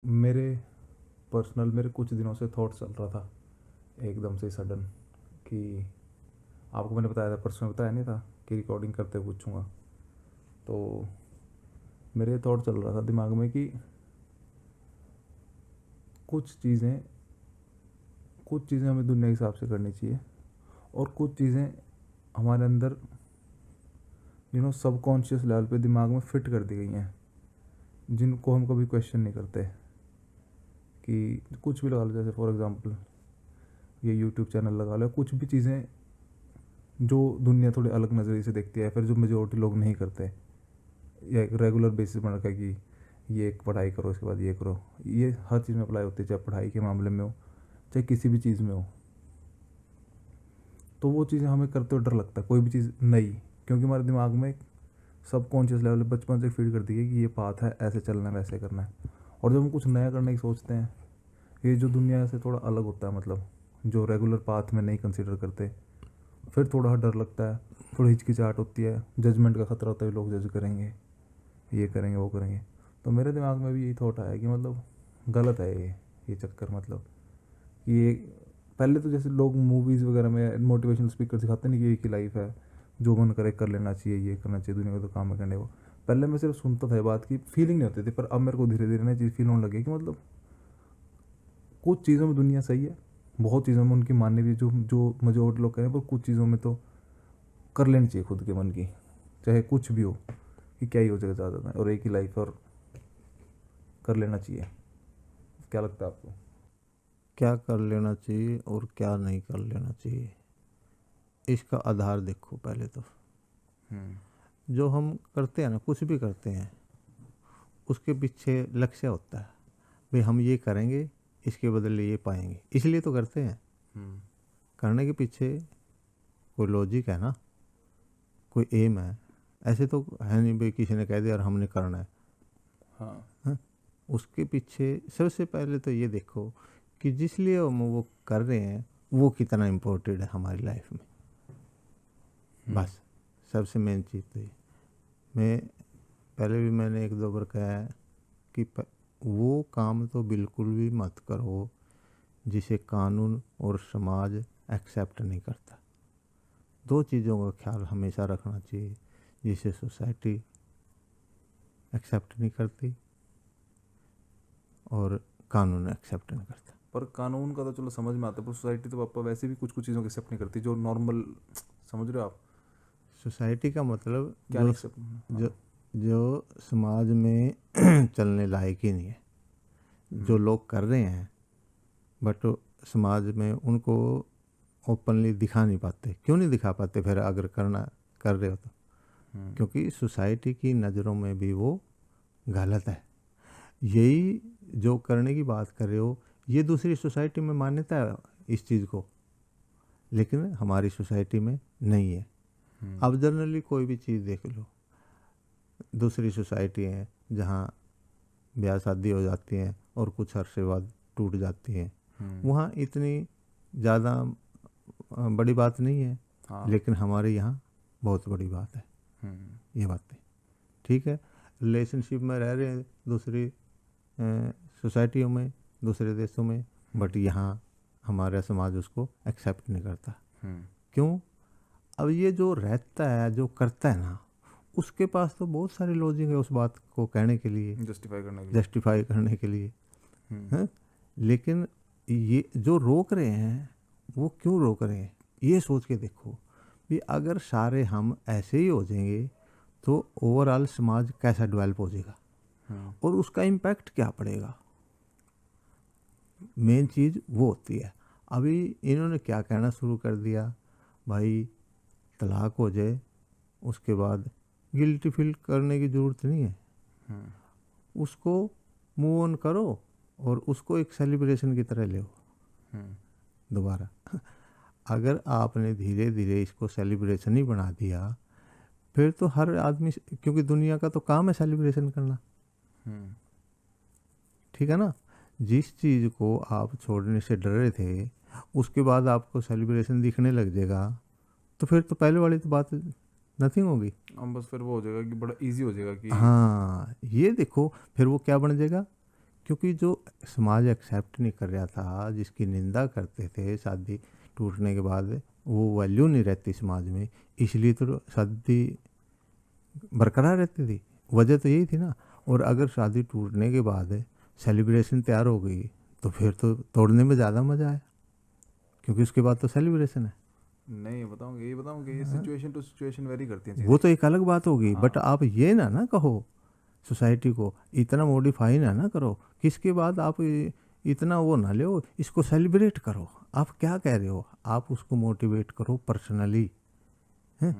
मेरे मेरे कुछ दिनों से थॉट चल रहा था एकदम से सडन कि आपको मैंने बताया था, परसों में बताया नहीं था कि रिकॉर्डिंग करते हुए पूछूंगा। तो मेरे थॉट चल रहा था दिमाग में कि कुछ चीज़ें कुछ चीज़ें हमें दुनिया के हिसाब से करनी चाहिए, और कुछ चीज़ें हमारे अंदर सबकॉन्शियस लेवल पे दिमाग में फिट कर दी गई हैं, जिनको हम कभी क्वेश्चन नहीं करते। कि कुछ भी लगा लो, जैसे फॉर एग्ज़ाम्पल ये यूट्यूब चैनल लगा लो, कुछ भी चीज़ें जो दुनिया थोड़ी अलग नज़रिए से देखती है, फिर जो मेजोरिटी लोग नहीं करते, या एक रेगुलर बेसिस बन रखा है कि ये एक पढ़ाई करो, इसके बाद ये करो। ये हर चीज़ में अप्लाई होती है, चाहे पढ़ाई के मामले में हो, चाहे किसी भी चीज़ में हो। तो वो चीज़ें हमें करते हुए डर लगता है, कोई भी चीज़ नई, क्योंकि हमारे दिमाग में सब कॉन्शियस लेवल बचपन से फीड कर दी है कि ये पाथ है, ऐसे चलना है, वैसे करना है। और जब हम कुछ नया करने की सोचते हैं, ये जो दुनिया से थोड़ा अलग होता है, मतलब जो रेगुलर पाथ में नहीं कंसिडर करते, फिर थोड़ा डर लगता है, थोड़ी हिचकिचाहट होती है, जजमेंट का खतरा होता है, लोग जज करेंगे, ये करेंगे, वो करेंगे। तो मेरे दिमाग में भी यही थॉट आया कि मतलब गलत है ये चक्कर। मतलब ये पहले तो जैसे लोग मूवीज़ वगैरह में मोटिवेशनल स्पीकर सिखाते नहीं कि एक ही लाइफ है, जो मन करे कर लेना चाहिए, ये करना चाहिए, दुनिया का तो काम है करने को। पहले मैं सिर्फ सुनता था ये बात की, फीलिंग नहीं होती थी, पर अब मेरे को धीरे धीरे ना चीज़ फील होने लगी कि मतलब कुछ चीज़ों में दुनिया सही है, बहुत चीज़ों में उनकी मानने भी जो जो मेजोरिटी लोग करें, पर कुछ चीज़ों में तो कर लेनी चाहिए खुद के मन की, चाहे कुछ भी हो, कि क्या ही हो जाएगा ज़्यादा में, और एक ही लाइफ, और कर लेना चाहिए। क्या लगता है आपको? क्या कर लेना चाहिए और क्या नहीं कर लेना चाहिए, इसका आधार देखो पहले तो। हम्म। जो हम करते हैं ना, कुछ भी करते हैं, उसके पीछे लक्ष्य होता है। भाई हम ये करेंगे, इसके बदले ये पाएंगे, इसलिए तो करते हैं। हम्म। करने के पीछे कोई लॉजिक है ना, कोई एम है। ऐसे तो है नहीं भाई किसी ने कह दिया और हमने करना है। हाँ। हाँ? उसके पीछे सबसे पहले तो ये देखो कि जिस लिए हम वो कर रहे हैं वो कितना इम्पोर्टेंट है हमारी लाइफ में। हम्म। बस सबसे मेन चीज़ तो ये। मैं पहले भी मैंने एक दो बार कहा है कि वो काम तो बिल्कुल भी मत करो जिसे कानून और समाज एक्सेप्ट नहीं करता। दो चीज़ों का ख्याल हमेशा रखना चाहिए, जिसे सोसाइटी एक्सेप्ट नहीं करती और कानून एक्सेप्ट नहीं करता। पर कानून का तो चलो समझ में आता है, पर सोसाइटी तो पापा वैसे भी कुछ कुछ चीज़ों को एक्सेप्ट नहीं करती, जो नॉर्मल, समझ रहे हो आप? सोसाइटी का मतलब क्या नहीं एक्सेप्ट? जो हाँ। जो समाज में चलने लायक ही नहीं है, जो हम्म। लोग कर रहे हैं बट समाज में उनको ओपनली दिखा नहीं पाते। क्यों नहीं दिखा पाते फिर, अगर करना कर रहे हो तो? हम्म। क्योंकि सोसाइटी की नज़रों में भी वो गलत है। यही जो करने की बात कर रहे हो, ये दूसरी सोसाइटी में मान्यता है इस चीज़ को, लेकिन हमारी सोसाइटी में नहीं है। हम्म। अब जनरली कोई भी चीज़ देख लो, दूसरी सोसाइटी हैं जहाँ ब्याह शादी हो जाती हैं और कुछ अरसे बाद टूट जाती हैं, हम्म। वहाँ इतनी ज़्यादा बड़ी बात नहीं है। हाँ। लेकिन हमारे यहाँ बहुत बड़ी बात है हम्म। ये बातें। ठीक है, रिलेशनशिप में रह रहे हैं दूसरी सोसाइटियों में, दूसरे देशों में, हम्म। बट यहाँ हमारा समाज उसको एक्सेप्ट नहीं करता। हम्म। क्यों? अब ये जो रहता है, जो करता है ना, उसके पास तो बहुत सारे लॉजिक है उस बात को कहने के लिए, जस्टिफाई करने के लिए। जस्टिफाई करने के लिए। हम्म। हैं? लेकिन ये जो रोक रहे हैं, वो क्यों रोक रहे हैं, ये सोच के देखो कि अगर सारे हम ऐसे ही हो जाएंगे तो ओवरऑल समाज कैसा डेवलप हो जाएगा हम्म। और उसका इम्पैक्ट क्या पड़ेगा। मेन चीज़ वो होती है। अभी इन्होंने क्या कहना शुरू कर दिया, भाई तलाक हो जाए उसके बाद गिल्टी फील करने की ज़रूरत नहीं है, हम्म। उसको मूव ऑन करो और उसको एक सेलिब्रेशन की तरह ले हम्म। दोबारा। अगर आपने धीरे धीरे इसको सेलिब्रेशन ही बना दिया, फिर तो हर आदमी, क्योंकि दुनिया का तो काम है सेलिब्रेशन करना, हम्म। ठीक है ना। जिस चीज़ को आप छोड़ने से डर रहे थे उसके बाद आपको सेलिब्रेशन दिखने लग जाएगा, तो फिर तो पहले वाली तो बात नथिंग होगी। अब बस फिर वो हो जाएगा कि बड़ा इजी हो जाएगा कि। हाँ, ये देखो फिर वो क्या बन जाएगा क्योंकि जो समाज एक्सेप्ट नहीं कर रहा था, जिसकी निंदा करते थे शादी टूटने के बाद, वो वैल्यू नहीं रहती समाज में, इसलिए तो शादी बरकरार रहती थी। वजह तो यही थी ना। और अगर शादी टूटने के बाद सेलिब्रेशन तैयार हो गई तो फिर तो तोड़ने में ज़्यादा मज़ा आया, क्योंकि उसके बाद तो सेलिब्रेशन है। नहीं बताऊंगे ये सिचुएशन टू सिचुएशन वेरी करती हैं वो चीज़ें। तो एक अलग बात होगी, हाँ। बट आप ये ना कहो सोसाइटी को इतना मॉडिफाई ना करो कि इसके बाद आप इतना वो ना लो, इसको सेलिब्रेट करो। आप क्या कह रहे हो, आप उसको मोटिवेट करो पर्सनली। हैं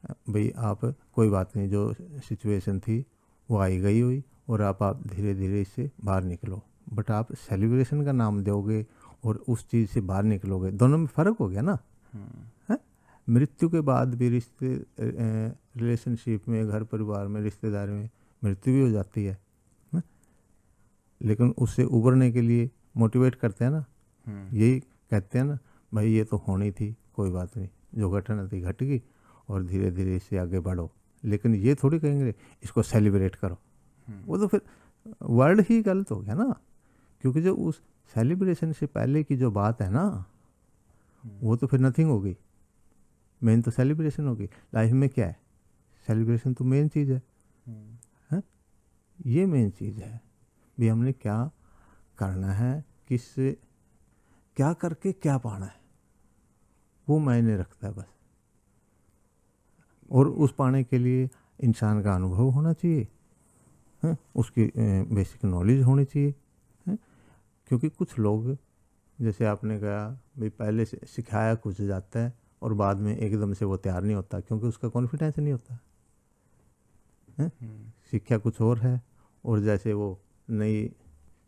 भाई, आप कोई बात नहीं, जो सिचुएशन थी वो आई गई हुई, और आप धीरे धीरे इससे बाहर निकलो। बट आप सेलिब्रेशन का नाम दोगे और उस चीज़ से बाहर निकलोगे, दोनों में फ़र्क हो गया ना। है मृत्यु के बाद भी रिश्ते, रिलेशनशिप में, घर परिवार में, रिश्तेदारी में मृत्यु भी हो जाती है। लेकिन उससे उभरने के लिए मोटिवेट करते हैं ना, यही कहते हैं ना, भाई ये तो होनी थी, कोई बात नहीं, जो घटना थी घट गई और धीरे धीरे इससे आगे बढ़ो। लेकिन ये थोड़ी कहेंगे इसको सेलिब्रेट करो, वो तो फिर वर्ड ही गलत हो गया ना। क्योंकि जो उस सेलिब्रेशन से पहले की जो बात है ना, वो तो फिर नथिंग हो गई। मेन तो सेलिब्रेशन होगी। लाइफ में क्या है, सेलिब्रेशन तो मेन चीज़ है। ये मेन चीज़ है भी, हमने क्या करना है, किस क्या करके क्या पाना है, वो मायने रखता है बस। और उस पाने के लिए इंसान का अनुभव होना चाहिए, उसकी बेसिक नॉलेज होनी चाहिए। क्योंकि कुछ लोग, जैसे आपने कहा भाई, पहले से सिखाया कुछ जाता है और बाद में एकदम से वो तैयार नहीं होता, क्योंकि उसका कॉन्फिडेंस नहीं होता है। सीखा कुछ और है, और जैसे वो नई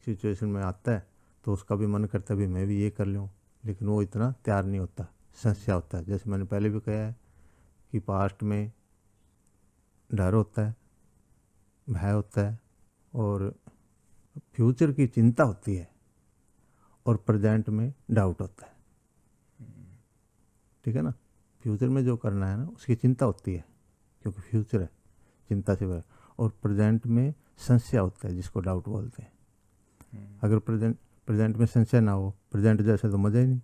सिचुएशन में आता है तो उसका भी मन करता है भी मैं भी ये कर लूँ, लेकिन वो इतना तैयार नहीं होता, संशय होता है। जैसे मैंने पहले भी कहा है कि पास्ट में डर होता है, भय होता है, और फ्यूचर की चिंता होती है, और प्रेजेंट में डाउट होता है। ठीक है ना। फ्यूचर में जो करना है ना, उसकी चिंता होती है, क्योंकि फ्यूचर है, चिंता से भरा। और प्रेजेंट में संशय होता है, जिसको डाउट बोलते हैं। अगर प्रेजेंट में संशय ना हो, प्रेजेंट जैसे तो मज़ा ही नहीं।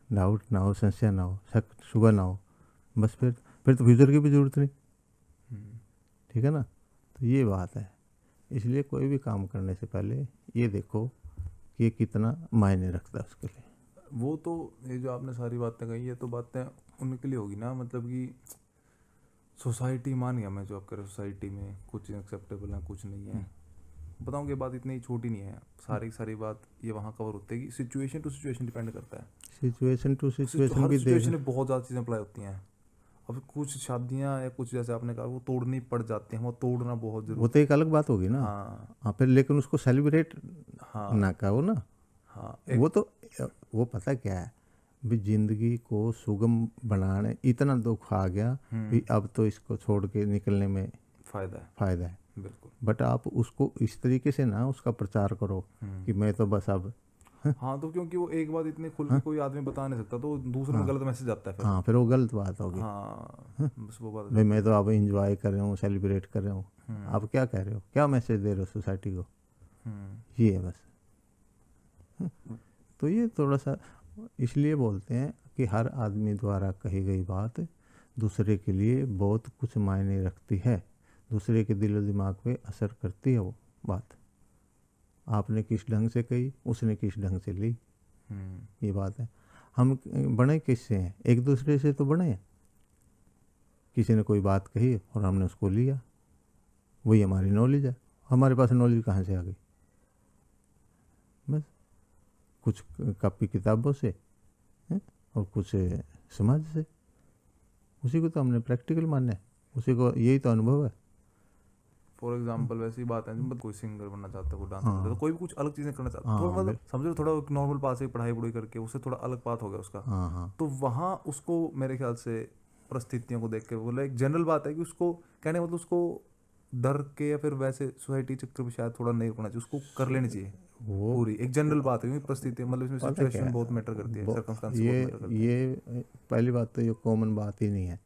डाउट ना हो, संशय ना हो, शक शुबह ना हो, बस फिर तो फ्यूचर की भी ज़रूरत नहीं। ठीक है ना। तो ये बात है। इसलिए कोई भी काम करने से पहले ये देखो कि ये कितना मायने रखता है उसके लिए। वो तो ये जो आपने सारी बातें कही, ये तो बातें उनके लिए होगी ना, मतलब कि सोसाइटी मान गया मैं, जो आप कह रहे हो सोसाइटी में कुछ एक्सेप्टेबल है, कुछ नहीं है। बताऊँ कि बात इतनी छोटी नहीं है, सारी सारी बात ये वहाँ कवर होती है कि सिचुएशन टू सिचुएशन डिपेंड करता है। सिचुएशन टू सिचुएशन हर भी सिचुएशन देख। में बहुत ज़्यादा चीज़ें अप्लाई होती हैं। अब कुछ शादियाँ या कुछ जैसे आपने कहा वो तोड़नी पड़ जाती हैं, वो तोड़ना बहुत वो जरूरी। तो एक अलग बात होगी ना। हाँ हाँ, फिर लेकिन उसको सेलिब्रेट हाँ ना करो ना। हाँ। वो तो वो पता क्या है भी, जिंदगी को सुगम बनाने इतना दुख आ गया भी, अब तो इसको छोड़ के निकलने में फ़ायदा है। बिल्कुल। बट आप उसको इस तरीके से ना उसका प्रचार करो कि मैं तो बस अब। हाँ, तो क्योंकि वो एक बात इतने खुल के कोई आदमी बता नहीं सकता, तो दूसरे में गलत मैसेज आता है फिर। हाँ, फिर वो गलत बात होगी। हाँ, बस वो बात भाई मैं तो अब इंजॉय कर रहा हूँ, सेलिब्रेट कर रहा हूँ। आप क्या कह रहे हो, क्या मैसेज दे रहे हो सोसाइटी को, ये है बस। तो ये थोड़ा सा इसलिए बोलते हैं कि हर आदमी द्वारा कही गई बात दूसरे के लिए बहुत कुछ मायने रखती है, दूसरे के दिलो दिमाग पे असर करती है वो बात। आपने किस ढंग से कही, उसने किस ढंग से ली, ये बात है। हम बने किससे हैं, एक दूसरे से तो बने हैं। किसी ने कोई बात कही और हमने उसको लिया, वही हमारी नॉलेज है। हमारे पास नॉलेज कहाँ से आ गई, बस कुछ कॉपी किताबों से और कुछ समाज से। उसी को तो हमने प्रैक्टिकल माना है, उसी को, यही तो अनुभव है। फॉर एग्जाम्पल वैसी बात है, मतलब कोई सिंगर बनना चाहता है, कोई डांस करता है, तो कोई भी कुछ अलग चीज़ें करना चाहता है, तो मतलब समझो थोड़ा नॉर्मल पास से पढ़ाई पढ़ाई करके उससे थोड़ा अलग पाथ हो गया उसका। तो वहाँ उसको मेरे ख्याल से परिस्थितियों को देख के बोला, एक जनरल बात है कि उसको कहने मतलब उसको डर के या फिर वैसे सोसाइटी चक्कर में शायद थोड़ा नहीं रुकना चाहिए, उसको कर लेनी चाहिए। वो पूरी एक जनरल बात है, क्योंकि परिस्थिति मतलब इसमें सिचुएशन बहुत मैटर करती है, सर्कमस्टेंस बहुत मैटर करती है। ये पहली बात तो ये कॉमन बात ही नहीं है।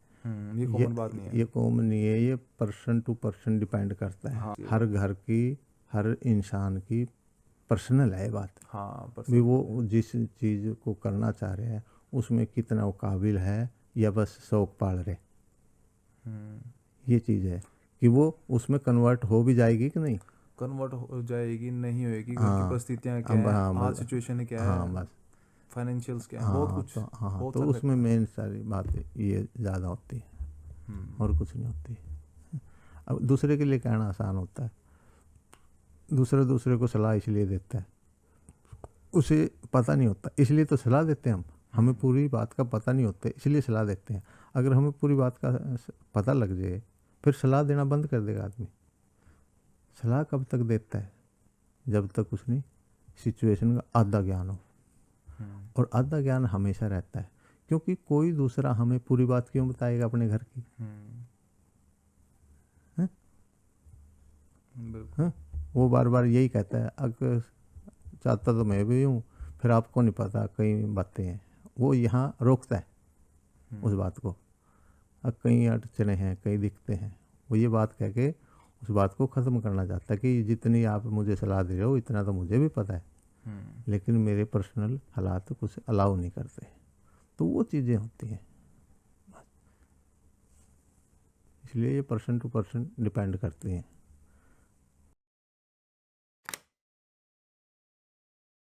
ये कॉमन बात नहीं है। ये कॉमन नहीं है, ये पर्सन टू पर्सन डिपेंड करता है। हाँ, हर घर की हर इंसान की पर्सनल है ये बात। हाँ भी वो जिस चीज़ को करना चाह रहे हैं उसमें कितना वो काबिल है या बस शौक पाल रहे, ये चीज़ है कि वो उसमें कन्वर्ट हो भी जाएगी कि नहीं। कन्वर्ट हो जाएगी नहीं होएगी, घर की हाँ परिस्थितियाँ क्या है, हाँ आज बस, सिचुएशन क्या हाँ है, बस, फाइनेंशियल्स क्या है, बहुत हाँ कुछ, तो हाँ बहुत तो सारे उसमें फैक्टर। मेन सारी बातें ये ज़्यादा होती है और कुछ नहीं होती। अब दूसरे के लिए कहना आसान होता है, दूसरे को सलाह इसलिए देता है, उसे पता नहीं होता इसलिए तो सलाह देते हैं हम, हमें पूरी बात का पता नहीं होता इसलिए सलाह देते हैं। अगर हमें पूरी बात का पता लग जाए फिर सलाह देना बंद कर देगा आदमी। सलाह कब तक देता है, जब तक उसने सिचुएशन का आधा ज्ञान हो, और आधा ज्ञान हमेशा रहता है, क्योंकि कोई दूसरा हमें पूरी बात क्यों बताएगा अपने घर की। हैं? बिल्कुल। हैं? वो बार बार यही कहता है, अगर चाहता तो मैं भी हूँ, फिर आपको नहीं पता कई बातें हैं, वो यहाँ रोकता है उस बात को। अब कई अड़चने हैं, कई दिक्कतें हैं, वो ये बात कह के उस बात को ख़त्म करना चाहता है कि जितनी आप मुझे सलाह दे रहे हो इतना तो मुझे भी पता है, लेकिन मेरे पर्सनल हालात कुछ अलाउ नहीं करते। तो वो चीज़ें होती हैं, इसलिए ये पर्सन टू पर्सन डिपेंड करती हैं।